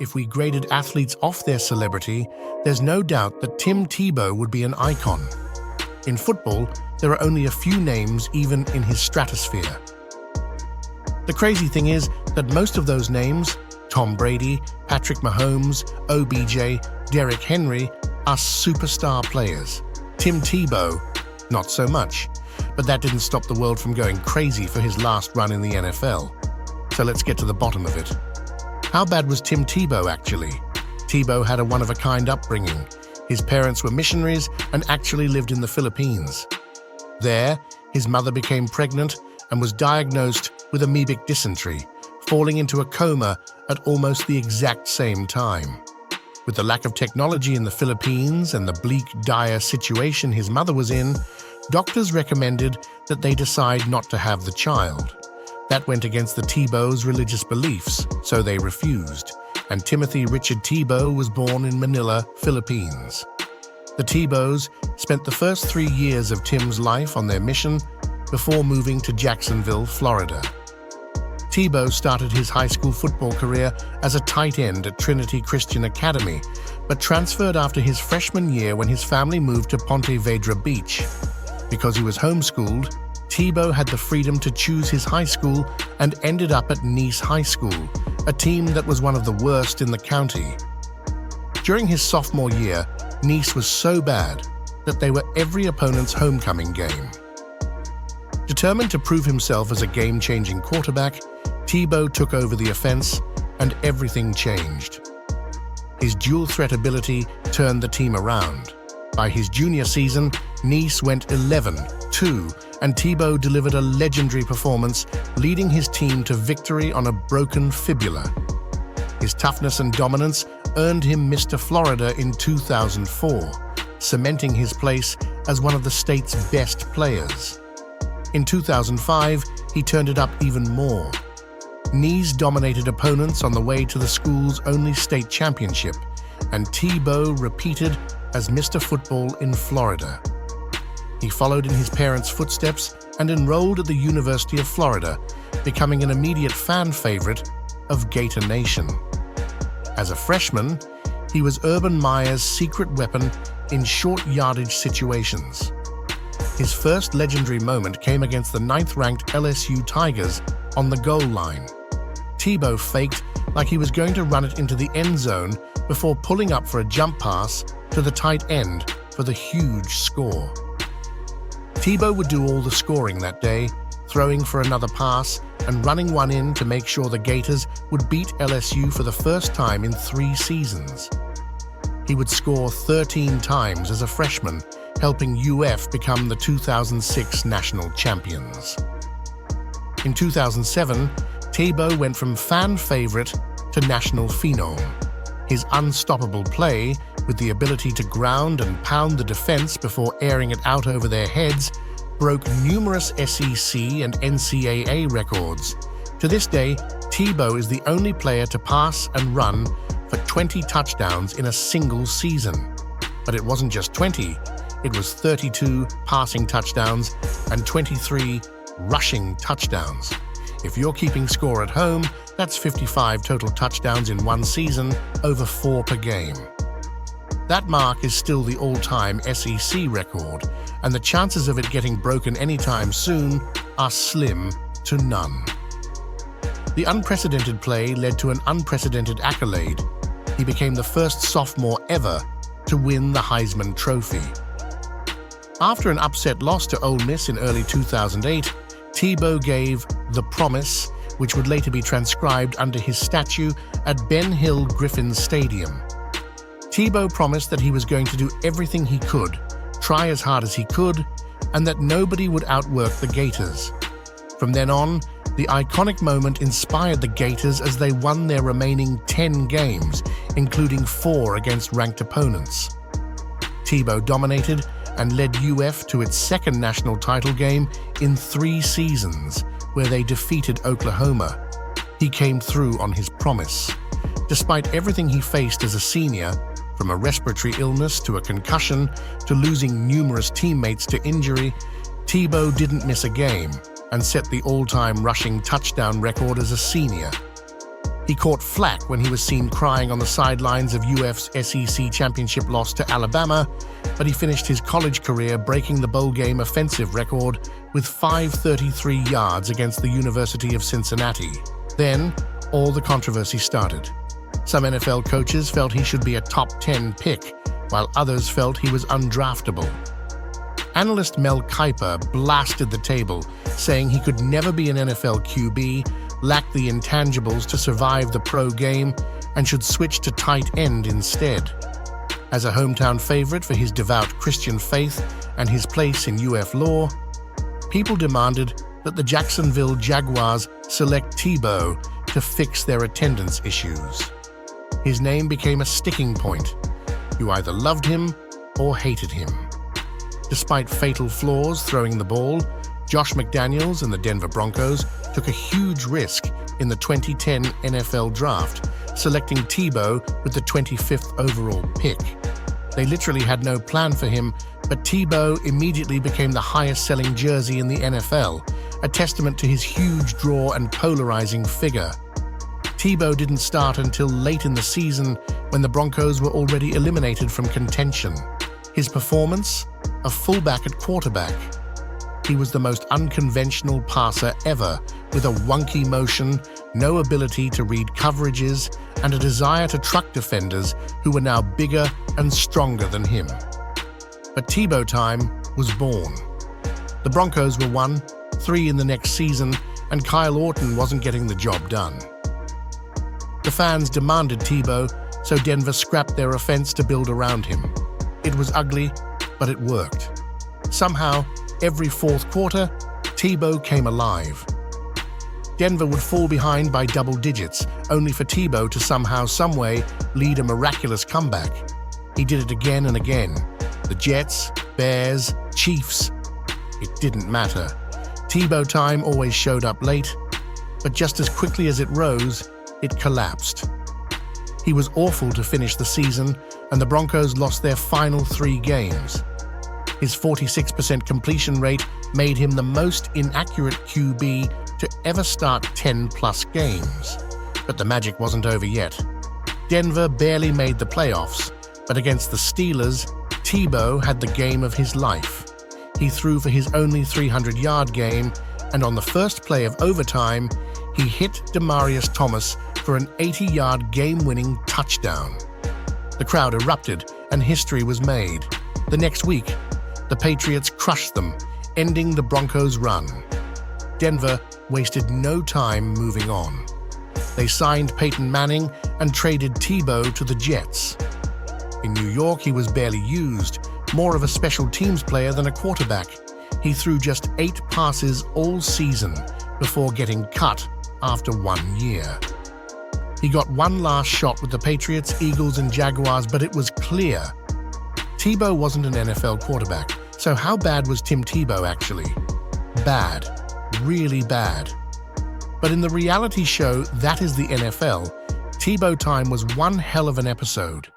If we graded athletes off their celebrity, there's no doubt that Tim Tebow would be an icon. In football, there are only a few names even in his stratosphere. The crazy thing is that most of those names, Tom Brady, Patrick Mahomes, OBJ, Derrick Henry, are superstar players. Tim Tebow, not so much. But that didn't stop the world from going crazy for his last run in the NFL. So let's get to the bottom of it. How bad was Tim Tebow actually? Tebow had a one-of-a-kind upbringing. His parents were missionaries and actually lived in the Philippines. There, his mother became pregnant and was diagnosed with amoebic dysentery, falling into a coma at almost the exact same time. With the lack of technology in the Philippines and the bleak, dire situation his mother was in, doctors recommended that they decide not to have the child. That went against the Tebow's religious beliefs, so they refused, and Timothy Richard Tebow was born in Manila, Philippines. The Tebows spent the first 3 years of Tim's life on their mission before moving to Jacksonville, Florida. Tebow started his high school football career as a tight end at Trinity Christian Academy, but transferred after his freshman year when his family moved to Ponte Vedra Beach. Because he was homeschooled, Tebow had the freedom to choose his high school and ended up at Nice High School, a team that was one of the worst in the county. During his sophomore year, Nice was so bad that they were every opponent's homecoming game. Determined to prove himself as a game-changing quarterback, Tebow took over the offense and everything changed. His dual-threat ability turned the team around. By his junior season, Nice went 11-2, and Tebow delivered a legendary performance, leading his team to victory on a broken fibula. His toughness and dominance earned him Mr. Florida in 2004, cementing his place as one of the state's best players. In 2005, he turned it up even more. Nice dominated opponents on the way to the school's only state championship, and Tebow repeated as Mr. Football in Florida. He followed in his parents' footsteps and enrolled at the University of Florida, becoming an immediate fan favorite of Gator Nation. As a freshman, he was Urban Meyer's secret weapon in short yardage situations. His first legendary moment came against the 9th-ranked LSU Tigers on the goal line. Tebow faked like he was going to run it into the end zone before pulling up for a jump pass to the tight end for the huge score. Tebow would do all the scoring that day, throwing for another pass and running one in to make sure the Gators would beat LSU for the first time in 3 seasons. He would score 13 times as a freshman, helping UF become the 2006 national champions. In 2007, Tebow went from fan favorite to national phenom. His unstoppable play, with the ability to ground and pound the defense before airing it out over their heads, broke numerous SEC and NCAA records. To this day, Tebow is the only player to pass and run for 20 touchdowns in a single season. But it wasn't just 20, it was 32 passing touchdowns and 23 rushing touchdowns. If you're keeping score at home, that's 55 total touchdowns in one season, over 4 per game. That mark is still the all-time SEC record, and the chances of it getting broken anytime soon are slim to none. The unprecedented play led to an unprecedented accolade. He became the first sophomore ever to win the Heisman Trophy. After an upset loss to Ole Miss in early 2008, Tebow gave the promise, which would later be transcribed under his statue at Ben Hill Griffin Stadium. Tebow promised that he was going to do everything he could, try as hard as he could, and that nobody would outwork the Gators. From then on, the iconic moment inspired the Gators as they won their remaining 10 games, including 4 against ranked opponents. Tebow dominated and led UF to its second national title game in 3 seasons, where they defeated Oklahoma. He came through on his promise. Despite everything he faced as a senior, from a respiratory illness to a concussion to losing numerous teammates to injury, Tebow didn't miss a game and set the all-time rushing touchdown record as a senior. He caught flack when he was seen crying on the sidelines of UF's SEC championship loss to Alabama, but he finished his college career breaking the bowl game offensive record with 533 yards against the University of Cincinnati. Then, all the controversy started. Some NFL coaches felt he should be a top 10 pick, while others felt he was undraftable. Analyst Mel Kiper blasted the table, saying he could never be an NFL QB, lacked the intangibles to survive the pro game, and should switch to tight end instead. As a hometown favorite for his devout Christian faith and his place in UF law, people demanded that the Jacksonville Jaguars select Tebow to fix their attendance issues. His name became a sticking point. You either loved him or hated him. Despite fatal flaws throwing the ball, Josh McDaniels and the Denver Broncos took a huge risk in the 2010 NFL Draft, selecting Tebow with the 25th overall pick. They literally had no plan for him, but Tebow immediately became the highest-selling jersey in the NFL, a testament to his huge draw and polarizing figure. Tebow didn't start until late in the season when the Broncos were already eliminated from contention. His performance? A fullback at quarterback. He was the most unconventional passer ever, with a wonky motion, no ability to read coverages, and a desire to truck defenders who were now bigger and stronger than him. But Tebow time was born. The Broncos were 1-3 in the next season, and Kyle Orton wasn't getting the job done. The fans demanded Tebow, so Denver scrapped their offense to build around him. It was ugly, but it worked. Somehow, every fourth quarter, Tebow came alive. Denver would fall behind by double digits, only for Tebow to somehow, someway, lead a miraculous comeback. He did it again and again. The Jets, Bears, Chiefs. It didn't matter. Tebow time always showed up late, but just as quickly as it rose, it collapsed. He was awful to finish the season, and the Broncos lost their final 3 games. His 46% completion rate made him the most inaccurate QB to ever start 10-plus games. But the magic wasn't over yet. Denver barely made the playoffs, but against the Steelers, Tebow had the game of his life. He threw for his only 300-yard game, and on the first play of overtime, he hit Demaryius Thomas for an 80-yard game-winning touchdown. The crowd erupted, and history was made. The next week, the Patriots crushed them, ending the Broncos' run. Denver wasted no time moving on. They signed Peyton Manning and traded Tebow to the Jets. In New York, he was barely used, more of a special teams player than a quarterback. He threw just 8 passes all season before getting cut after 1 year. He got one last shot with the Patriots, Eagles, and Jaguars, but it was clear Tebow wasn't an NFL quarterback. So how bad was Tim Tebow actually? Bad. Really bad. But in the reality show That Is the NFL, Tebow time was one hell of an episode.